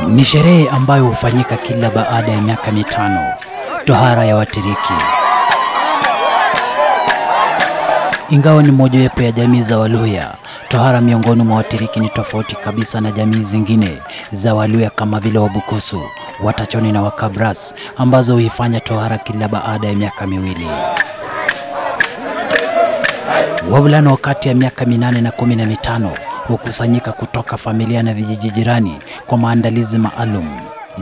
Ni sherehe ambayo hufanyika kila baada ya miaka 5, tohara ya Watiriki. Ingawa ni mojawapo ya jamii za Waluhya, tohara miongoni mwa Watiriki ni tofauti kabisa na jamii zingine za Waluhya kama vile Wabukusu, Watachoni na Wakabras ambazo huifanya tohara kila baada ya miaka 2. Wavulana wakati ya miaka 8 na 15 hukusanyika kutoka familia na vijiji jirani kwa maandalizi maalum.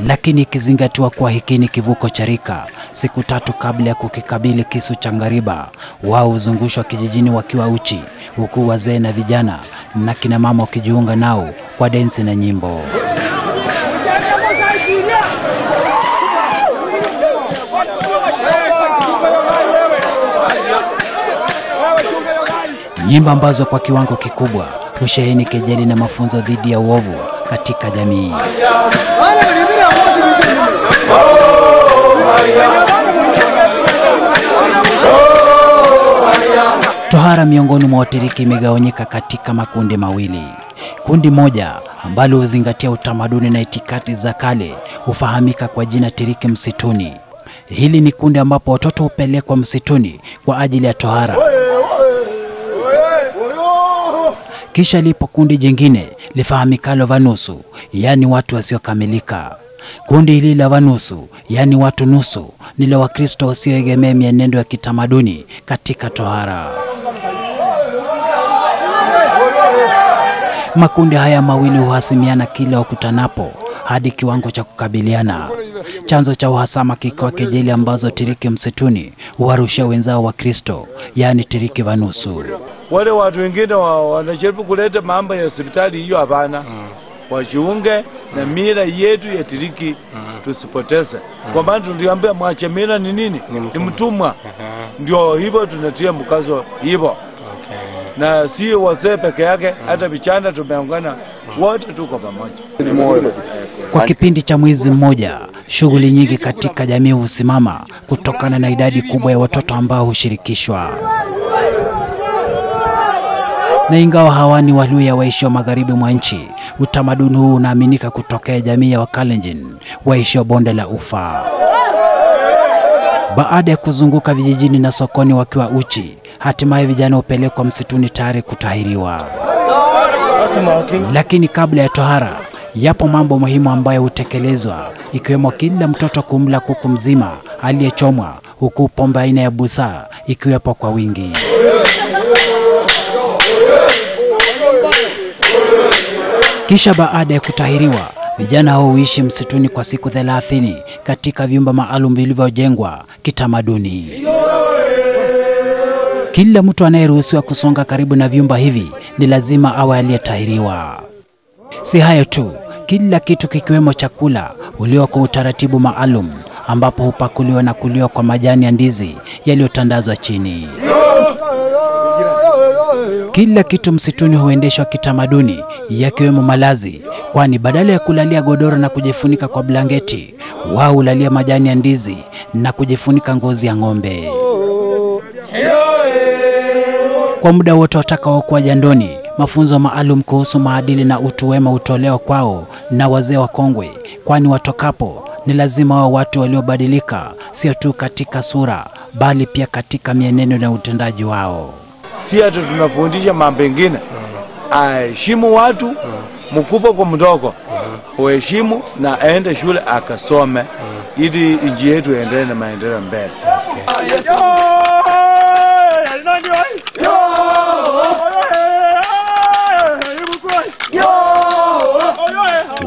Lakini ikizingatiwa kuwa hiki ni kivuko cha rika, siku 3 kabla ya kukikabili kisu cha ngariba, wao huzungushwa kijijini wakiwa uchi, huku wazee na vijana na kina mama wakijiunga nao kwa densi na nyimbo. Nyimbo ambazo kwa kiwango kikubwa husheheni kejeli na mafunzo dhidi ya uovu katika jamii. Tohara miongoni mwa Watiriki imegawanyika katika makundi mawili. Kundi moja ambalo huzingatia utamaduni na itikadi za kale hufahamika kwa jina Tiriki Msituni. Hili ni kundi ambapo watoto hupelekwa msituni kwa ajili ya tohara. Kisha lipo kundi jingine lifahamikalo Vanusu, yani watu wasiokamilika. Kundi hili la Vanusu, yani watu nusu, ni la Wakristo wasioegemea mienendo ya kitamaduni katika tohara. Makundi haya mawili huhasimiana kila wakutanapo hadi kiwango cha kukabiliana. Chanzo cha uhasama kikiwa kejeli ambazo Tiriki Msituni huwarushia wenzao wa Kristo, yani Tiriki Vanusu. Wale watu wengine wanajaribu kuleta mambo ya hospitali hiyo hapana. Wajiunge na mila yetu ya Tiriki, tusipoteze. Kwa maana tuliambia mwache mila ni nini? Ni mtumwa. Ndio hivyo tunatia mkazo hivyo. Na si wazee peke yake, hata vijana tumeungana wote tuko pamoja. Kwa kipindi cha mwezi mmoja, shughuli nyingi katika jamii husimama kutokana na idadi kubwa ya watoto ambao hushirikishwa. Na ingawa hawa ni Waluhya waishio magharibi mwa nchi, utamaduni huu unaaminika kutokea jamii ya Wakalenjin waishio bonde la Ufa. Baada ya kuzunguka vijijini na sokoni wakiwa uchi, hatimaye vijana hupelekwa msituni tayari kutahiriwa. Lakini kabla ya tohara, yapo mambo muhimu ambayo hutekelezwa, ikiwemo kila mtoto kumla kuku mzima aliyechomwa, huku pombe aina ya busaa ikiwepo kwa wingi. Kisha baada ya kutahiriwa, vijana hao huishi msituni kwa siku 30 katika vyumba maalum vilivyojengwa kitamaduni. Kila mtu anayeruhusiwa kusonga karibu na vyumba hivi ni lazima awe aliyetahiriwa. Si hayo tu, kila kitu kikiwemo chakula huliwa kwa utaratibu maalum, ambapo hupakuliwa na kuliwa kwa majani ya ndizi yaliyotandazwa chini. Kila kitu msituni huendeshwa kitamaduni, yakiwemo malazi, kwani badala ya kulalia godoro na kujifunika kwa blanketi, wao hulalia majani ya ndizi na kujifunika ngozi ya ng'ombe. Kwa muda wote watakaokuwa jandoni, mafunzo maalum kuhusu maadili na utu wema hutolewa kwao na wazee wakongwe, kwani watokapo ni lazima wao watu waliobadilika, sio tu katika sura, bali pia katika mienendo na utendaji wao. Si hata tunafundisha mambo mengine. Aheshimu watu, mkubwa kwa mdogo. Uheshimu na aende shule akasome ili nchi yetu iendelee na maendeleo mbele.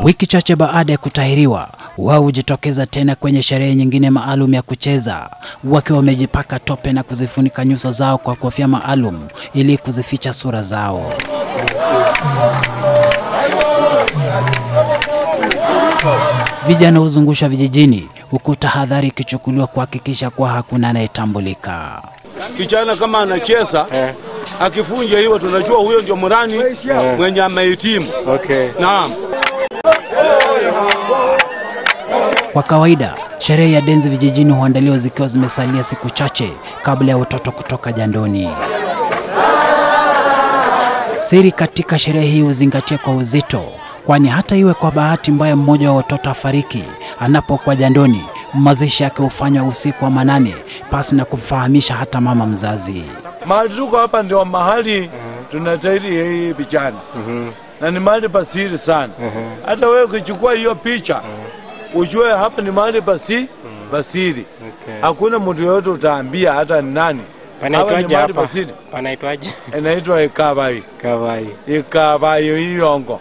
Wiki chache baada ya kutahiriwa, wao hujitokeza tena kwenye sherehe nyingine maalum ya kucheza, wakiwa wamejipaka tope na kuzifunika nyuso zao kwa kofia maalum ili kuzificha sura zao. Vijana huzungusha vijijini, huku tahadhari ikichukuliwa kuhakikisha kuwa hakuna anayetambulika. Kijana kama anacheza, Akifunja hiyo tunajua huyo ndio murani mwenye amehitimu. Okay. Naam. Kwa kawaida, sherehe ya denzi vijijini huandaliwa zikiwa zimesalia siku chache kabla ya watoto kutoka jandoni. Siri katika sherehe hii huzingatia kwa uzito, kwani hata iwe kwa bahati mbaya mmoja wa watoto afariki anapokuwa jandoni, mazishi yake hufanywa usiku wa manane pasi na kumfahamisha hata mama mzazi. Mahali tuko hapa ndio mahali tunatairi hii vijana. Na ni mahali pasiri sana. Hata wewe ukichukua hiyo picha ujue hapa ni mahali pasiri. Hakuna mtu yote utaambia hata nani. Panaitwaje hapa? Panaitwaje? Inaitwa Ikabai. Kabai. Ikabai Iyongo.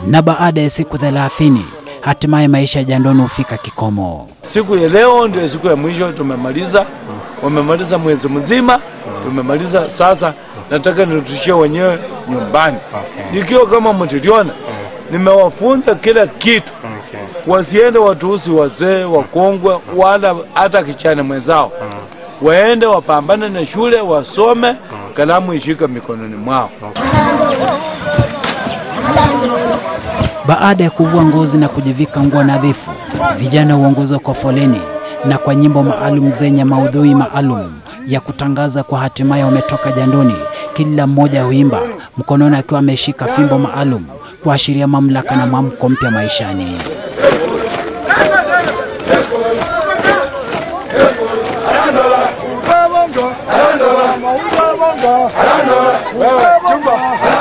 Na baada ya siku 30, hatimaye maisha ya jandoni hufika kikomo. Siku ya leo ndio siku ya mwisho tumemaliza. Wamemaliza mwezi mzima. Tumemaliza sasa, nataka nirudishie wenyewe nyumbani. Nikiwa kama mtiliona, nimewafunza kila kitu. Wasiende watusi wazee, wakongwe, wala hata kichana mwenzao. Waende wapambane na shule, wasome, kalamu ishika mikononi mwao. Baada ya kuvua ngozi na kujivika nguo nadhifu, vijana huongozwa kwa foleni na kwa nyimbo maalum zenye maudhui maalum ya kutangaza kwa hatimaye wametoka jandoni. Kila mmoja huimba mkononi akiwa ameshika fimbo maalum kuashiria mamlaka na mwamko mpya maishani.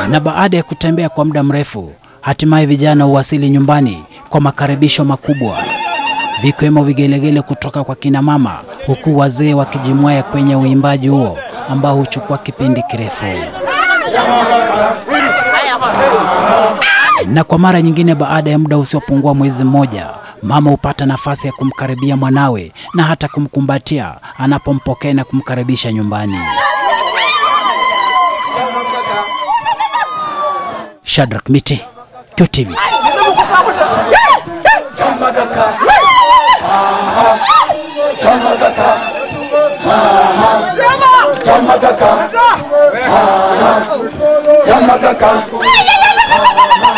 Na baada ya kutembea kwa muda mrefu, hatimaye vijana huwasili nyumbani kwa makaribisho makubwa, vikiwemo vigelegele kutoka kwa kina mama, huku wazee wakijimwaya kwenye uimbaji huo ambao huchukua kipindi kirefu. Na kwa mara nyingine, baada ya muda usiopungua mwezi mmoja, mama hupata nafasi ya kumkaribia mwanawe na hata kumkumbatia anapompokea na kumkaribisha nyumbani. Shadrack Miti, QTV. Chama kaka.